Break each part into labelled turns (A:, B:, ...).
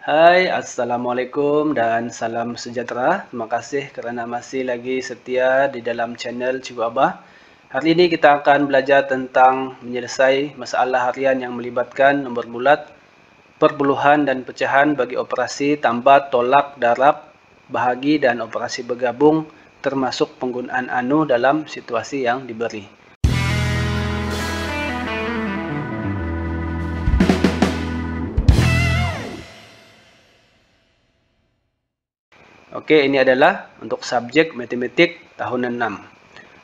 A: Hai, Assalamualaikum dan salam sejahtera. Terima kasih kerana masih lagi setia di dalam channel Cikgu Abah. Hari ini kita akan belajar tentang menyelesaikan masalah harian yang melibatkan nombor bulat, perpuluhan dan pecahan bagi operasi tambah, tolak, darab, bahagi dan operasi bergabung termasuk penggunaan anu dalam situasi yang diberi. Okey, ini adalah untuk subjek matematik tahun 6.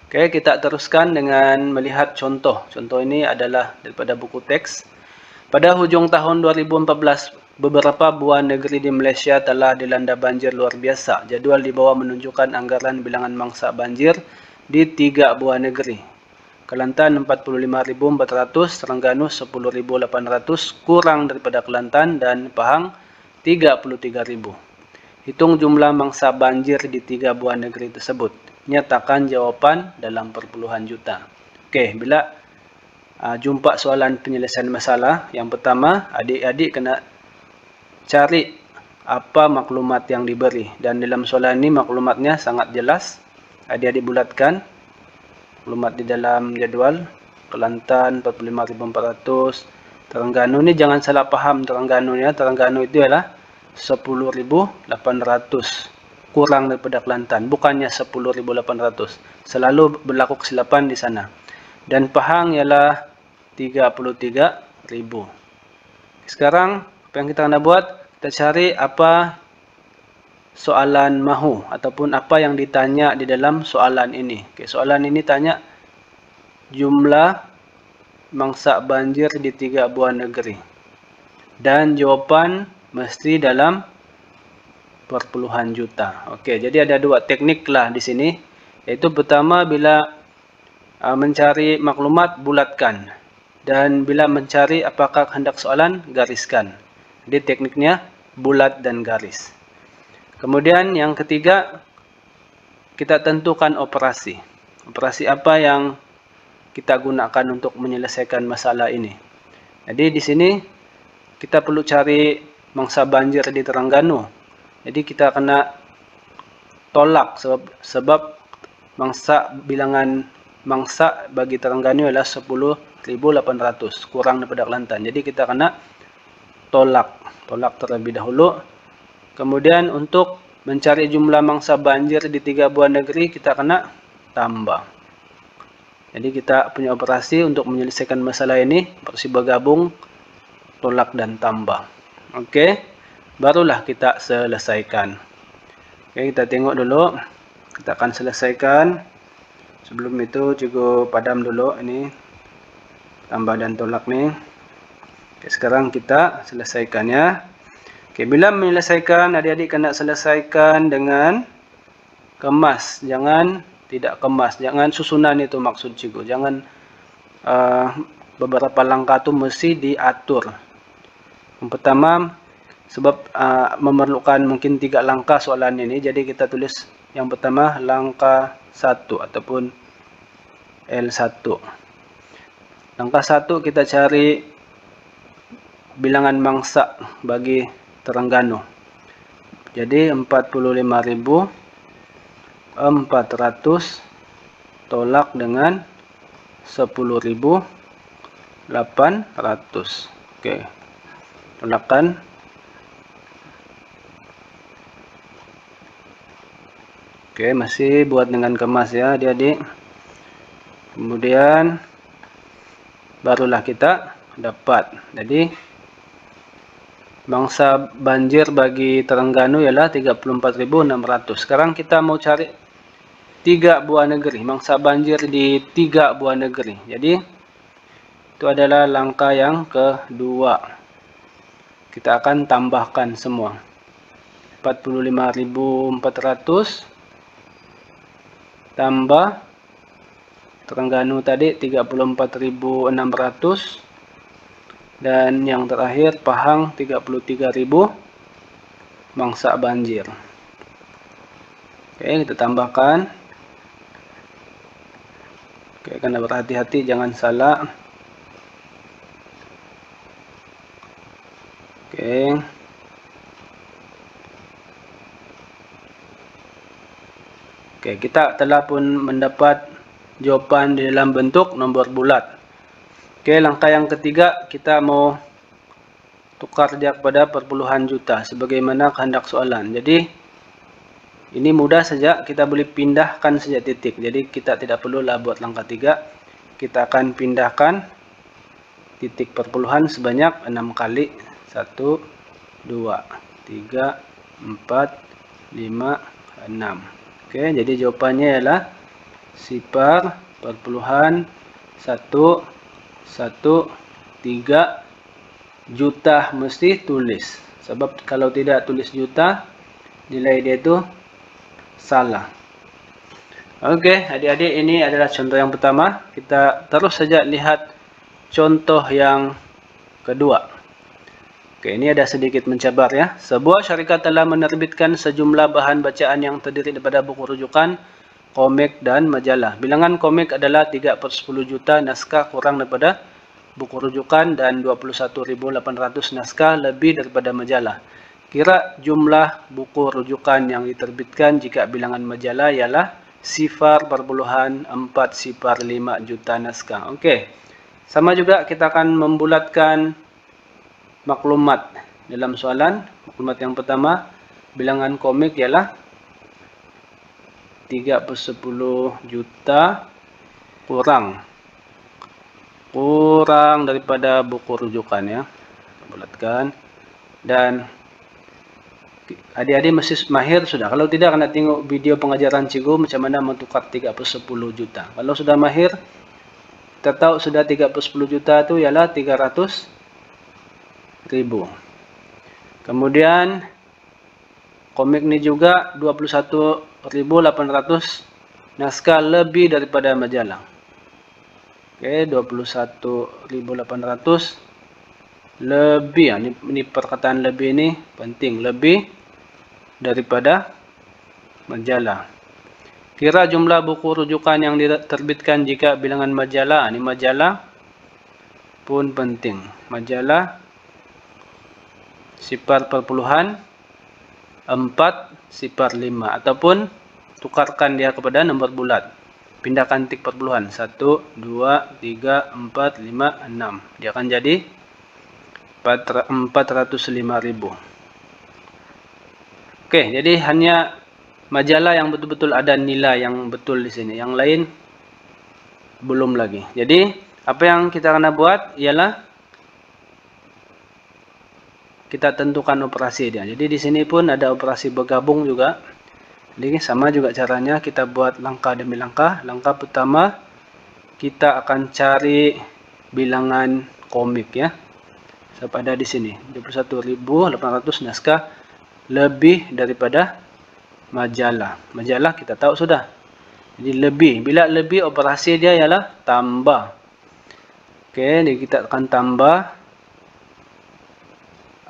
A: Okey, kita teruskan dengan melihat contoh. Contoh ini adalah daripada buku teks. Pada hujung tahun 2014, beberapa buah negeri di Malaysia telah dilanda banjir luar biasa. Jadual di bawah menunjukkan anggaran bilangan mangsa banjir di 3 buah negeri. Kelantan 45.400, Terengganu 10.800, kurang daripada Kelantan, dan Pahang 33.000. Hitung jumlah mangsa banjir di 3 buah negeri tersebut. Nyatakan jawapan dalam perpuluhan juta. Okey, bila jumpa soalan penyelesaian masalah, yang pertama, adik-adik kena cari apa maklumat yang diberi. Dan dalam soalan ini maklumatnya sangat jelas. Adik-adik bulatkan maklumat di dalam jadual. Kelantan 45.400. Terengganu ni jangan salah faham Terengganu ya. Terengganu itu adalah 10.800 kurang daripada Kelantan, bukannya 10.800. Selalu berlaku kesilapan di sana. Dan Pahang ialah 33.000. Sekarang apa yang kita nak buat? Kita cari apa soalan mahu ataupun apa yang ditanya di dalam soalan ini. Okay, soalan ini tanya jumlah mangsa banjir di 3 buah negeri. Dan jawapan mesti dalam perpuluhan juta. Okey, jadi ada dua teknik lah di sini. Iaitu pertama, bila mencari maklumat, bulatkan. Dan bila mencari apakah hendak soalan, gariskan. Jadi tekniknya bulat dan garis. Kemudian yang ketiga, kita tentukan operasi. Operasi apa yang kita gunakan untuk menyelesaikan masalah ini. Jadi di sini kita perlu cari mangsa banjir di Terengganu. Jadi kita kena tolak sebab bilangan mangsa bagi Terengganu adalah 10.800, kurang daripada Kelantan. Jadi kita kena tolak terlebih dahulu. Kemudian untuk mencari jumlah mangsa banjir di 3 buah negeri, kita kena tambah. Jadi kita punya operasi untuk menyelesaikan masalah ini, operasi bergabung, tolak dan tambah. Okey, barulah kita selesaikan. Okey, kita tengok dulu. Kita akan selesaikan. Sebelum itu, cikgu padam dulu ini tambah dan tolak ni. Okey, sekarang kita selesaikan ya. Okey, bila menyelesaikan, adik-adik kena selesaikan dengan kemas. Jangan tidak kemas. Jangan susunan itu maksud cikgu. Jangan beberapa langkah tu mesti diatur. Yang pertama, sebab memerlukan mungkin 3 langkah soalan ini, jadi kita tulis yang pertama langkah 1 ataupun L1. Langkah 1 kita cari bilangan mangsa bagi Terengganu. Jadi 45.400 tolak dengan 10.800. Okey. Tolakkan. Okey, masih buat dengan kemas ya adik-adik. Kemudian barulah kita dapat. Jadi mangsa banjir bagi Terengganu ialah 34.600. Sekarang kita mau cari 3 buah negeri, mangsa banjir di 3 buah negeri. Jadi itu adalah langkah yang kedua. Kita akan tambahkan semua. 45.400 tambah Terengganu tadi 34.600 dan yang terakhir Pahang 33.000 mangsa banjir. Oke, kita tambahkan. Oke, kena berhati-hati jangan salah. Oke. Oke, kita telah pun mendapat jawapan di dalam bentuk nombor bulat. Oke, langkah yang ketiga, kita mau tukar dia kepada perpuluhan juta sebagaimana kehendak soalan. Jadi ini mudah saja, kita boleh pindahkan saja titik. Jadi kita tidak perlulah buat langkah 3. Kita akan pindahkan titik perpuluhan sebanyak 6 kali. 1, 2, 3, 4, 5, 6. Oke, jadi jawapannya ialah sifar perpuluhan 1, 1, 3 juta mesti tulis. Sebab kalau tidak tulis juta, nilai dia itu salah. Oke, adik-adik, ini adalah contoh yang pertama. Kita terus saja lihat contoh yang kedua. Oke, ini ada sedikit mencabar ya. Sebuah syarikat telah menerbitkan sejumlah bahan bacaan yang terdiri daripada buku rujukan, komik dan majalah. Bilangan komik adalah 3/10 juta naskah kurang daripada buku rujukan dan 21.800 naskah lebih daripada majalah. Kira jumlah buku rujukan yang diterbitkan jika bilangan majalah ialah sifar perpuluhan 405 juta naskah. Okey. Sama juga kita akan membulatkan maklumat dalam soalan. Maklumat yang pertama, bilangan komik ialah 3/10 juta kurang daripada buku rujukan ya. Bulatkan. Dan adik-adik mesti mahir sudah. Kalau tidak, kena tengok video pengajaran cikgu macam mana mentukar 3/10 juta. Kalau sudah mahir, kita tahu sudah 3/10 juta itu ialah 300.000. Kemudian komik ni juga 21.800 naskah lebih daripada majalah. Oke, 21.800 lebih. Ini perkataan lebih ini penting, lebih daripada majalah. Kira jumlah buku rujukan yang diterbitkan jika bilangan majalah. Ini majalah pun penting. Majalah sifar perpuluhan 4/5 ataupun tukarkan dia kepada nombor bulat. Pindahkan titik perpuluhan 1, 2, 3, 4, 5, 6. Dia akan jadi 405.000. Oke, jadi hanya majalah yang betul-betul ada nilai yang betul di sini. Yang lain belum lagi. Jadi, apa yang kita kena buat ialah kita tentukan operasi dia. Jadi di sini pun ada operasi bergabung juga. Jadi sama juga caranya, kita buat langkah demi langkah. Langkah pertama, kita akan cari bilangan komik ya. Sebab ada di sini 21.800 naskah lebih daripada majalah. Majalah kita tahu sudah. Jadi lebih. Bila lebih, operasi dia ialah tambah. Oke, jadi kita akan tambah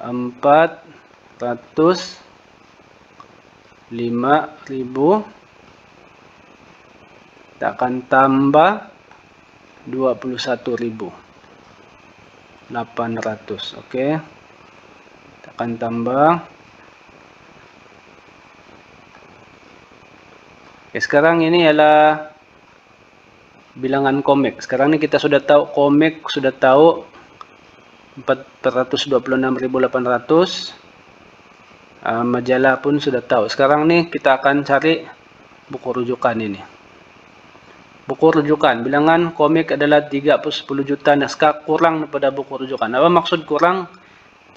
A: 405.000. Kita akan tambah 21.800. Oke. Kita akan tambah. Oke, sekarang ini ialah bilangan komik. Sekarang ini kita sudah tahu komik, sudah tahu 426.800. Majalah pun sudah tahu. Sekarang nih kita akan cari buku rujukan ini. Buku rujukan. Bilangan komik adalah 3/10 juta naskah kurang daripada buku rujukan. Apa maksud kurang?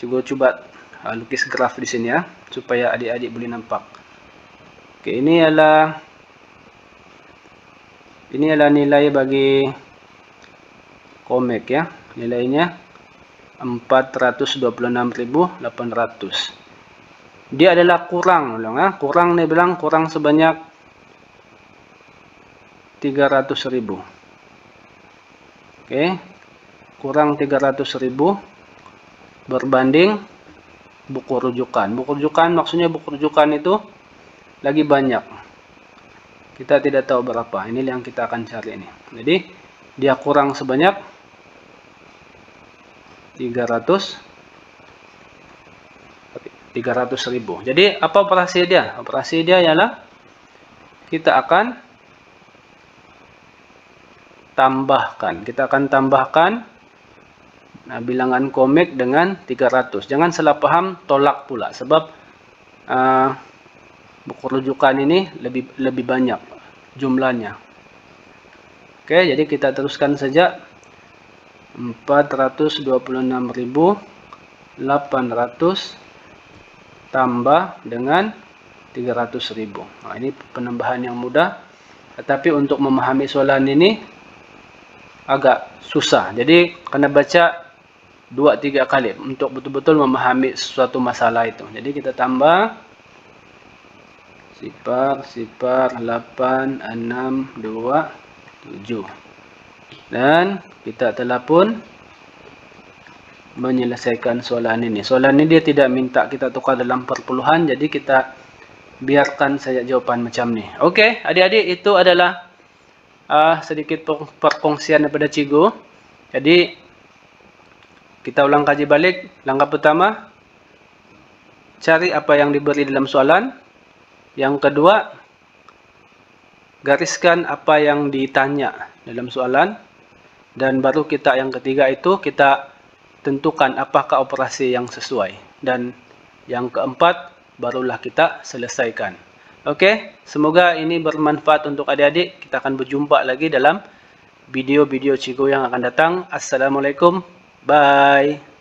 A: Coba lukis graf di sini ya, supaya adik-adik boleh nampak. Oke, ini adalah nilai bagi komik ya. Nilainya 426.800. Dia adalah kurang, kurang ni bilang kurang sebanyak 300.000. Oke, kurang 300.000 berbanding buku rujukan. Buku rujukan maksudnya buku rujukan itu lagi banyak. Kita tidak tahu berapa. Ini yang kita akan cari ini. Jadi dia kurang sebanyak 300.000. Jadi apa operasi dia? Operasi dia ialah kita akan tambahkan. Kita akan tambahkan bilangan komik dengan 300. Jangan salah paham, tolak pula. Sebab buku rujukan ini lebih banyak jumlahnya. Oke, jadi kita teruskan saja. 426.800 tambah dengan 300.000. Nah, ini penambahan yang mudah. Tetapi untuk memahami soalan ini agak susah. Jadi kena baca 2-3 kali untuk betul-betul memahami suatu masalah itu. Jadi kita tambah 0,0862 dan kita telah pun menyelesaikan soalan ini. Soalan ini dia tidak minta kita tukar dalam perpuluhan, jadi kita biarkan saja jawapan macam ni. Okey, adik-adik, itu adalah sedikit perkongsian daripada cikgu. Jadi kita ulang kaji balik. Langkah pertama, cari apa yang diberi dalam soalan. Yang kedua, gariskan apa yang ditanya dalam soalan. Dan baru kita yang ketiga itu, kita tentukan apakah operasi yang sesuai. Dan yang keempat, barulah kita selesaikan. Okey, semoga ini bermanfaat untuk adik-adik. Kita akan berjumpa lagi dalam video-video cikgu yang akan datang. Assalamualaikum. Bye.